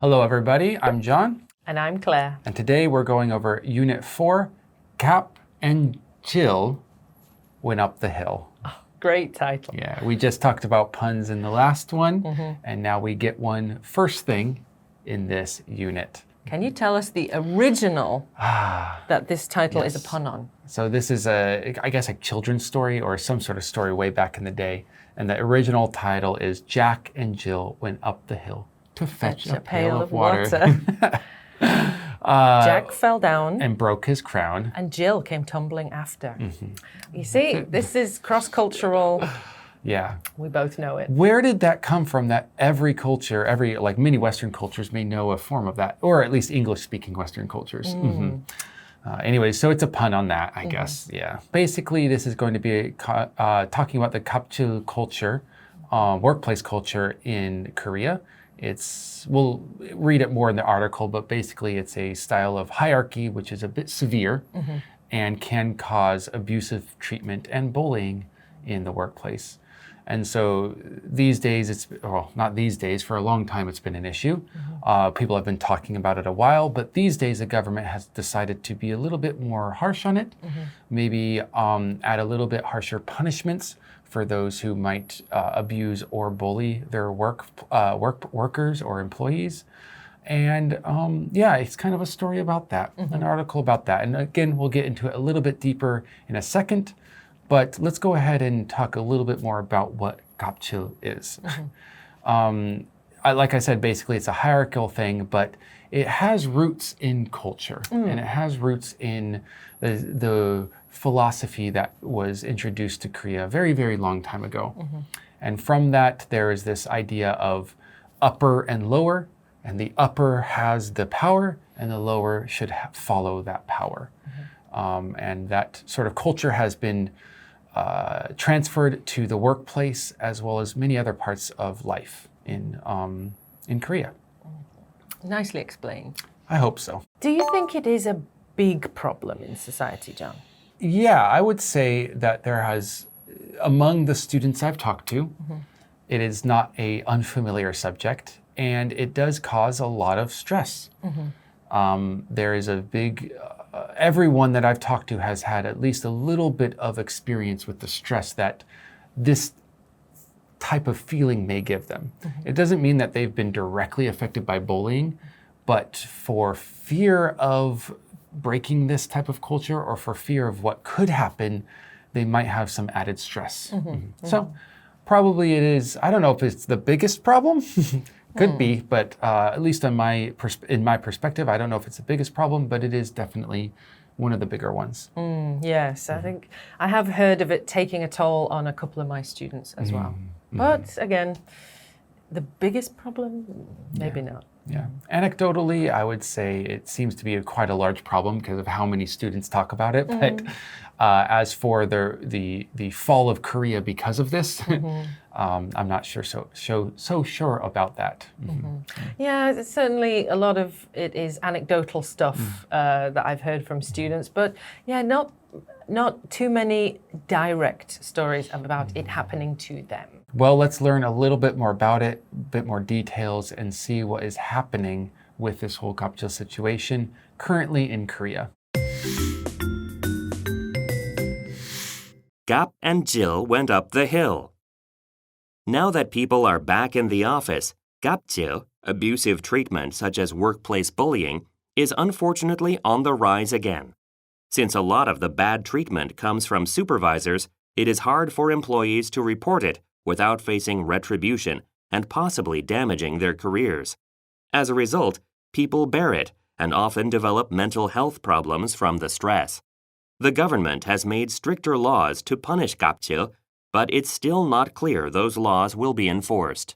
Hello, everybody. I'm John. And I'm Claire. And today we're going over Unit 4, Cap and Jill Went Up the Hill. Oh, great title. Yeah, we just talked about puns in the last one, and now we get one first thing in this unit. Can you tell us the original that this title is a pun on? So this is I guess a children's story or some sort of story way back in the day. And the original title is Jack and Jill Went Up the Hill to fetch a pail of water. Jack fell down and broke his crown. And Jill came tumbling after. You see, this is cross-cultural. Yeah. We both know it. Where did that come from that every culture, like many Western cultures may know a form of that, or at least English-speaking Western cultures? Anyway, so it's a pun on that, I guess. Yeah. Basically, this is going to be talking about the kapchil culture, workplace culture in Korea. We'll read it more in the article, but basically it's a style of hierarchy which is a bit severe and can cause abusive treatment and bullying in the workplace. And so these days, not these days, for a long time it's been an issue. People have been talking about it a while, but these days the government has decided to be a little bit more harsh on it, maybe add a little bit harsher punishments for those who might abuse or bully their workers or employees. And yeah, it's kind of a story about that, an article about that. And again, we'll get into it a little bit deeper in a second. But let's go ahead and talk a little bit more about what kapchil is. Like I said, basically it's a hierarchical thing, but it has roots in culture. And it has roots in the philosophy that was introduced to Korea a very, very long time ago. And from that, there is this idea of upper and lower, and the upper has the power, and the lower should follow that power. And that sort of culture has been transferred to the workplace as well as many other parts of life in Korea. Nicely explained. I hope so. Do you think it is a big problem in society, John? Yeah, I would say that there has, among the students I've talked to, it is not an unfamiliar subject, and it does cause a lot of stress. There is a big everyone that I've talked to has had at least a little bit of experience with the stress that this type of feeling may give them. It doesn't mean that they've been directly affected by bullying, but for fear of breaking this type of culture or for fear of what could happen, they might have some added stress. So probably it is, I don't know if it's the biggest problem. Could be, but at least in my perspective, I don't know if it's the biggest problem, but it is definitely one of the bigger ones. Yes, I think I have heard of it taking a toll on a couple of my students as well. But again, the biggest problem, maybe not. Yeah. Anecdotally, I would say it seems to be quite a large problem because of how many students talk about it. But as for the fall of Korea because of this, I'm not so sure about that. Yeah, certainly a lot of it is anecdotal stuff that I've heard from students, but yeah, not too many direct stories about it happening to them. Well, let's learn a little bit more about it, a bit more details, and see what is happening with this whole kapchil situation currently in Korea. Gap and Jill went up the hill. Now that people are back in the office, kapchil, abusive treatment such as workplace bullying, is unfortunately on the rise again. Since a lot of the bad treatment comes from supervisors, it is hard for employees to report it without facing retribution and possibly damaging their careers. As a result, people bear it and often develop mental health problems from the stress. The government has made stricter laws to punish kapchil, but it's still not clear those laws will be enforced.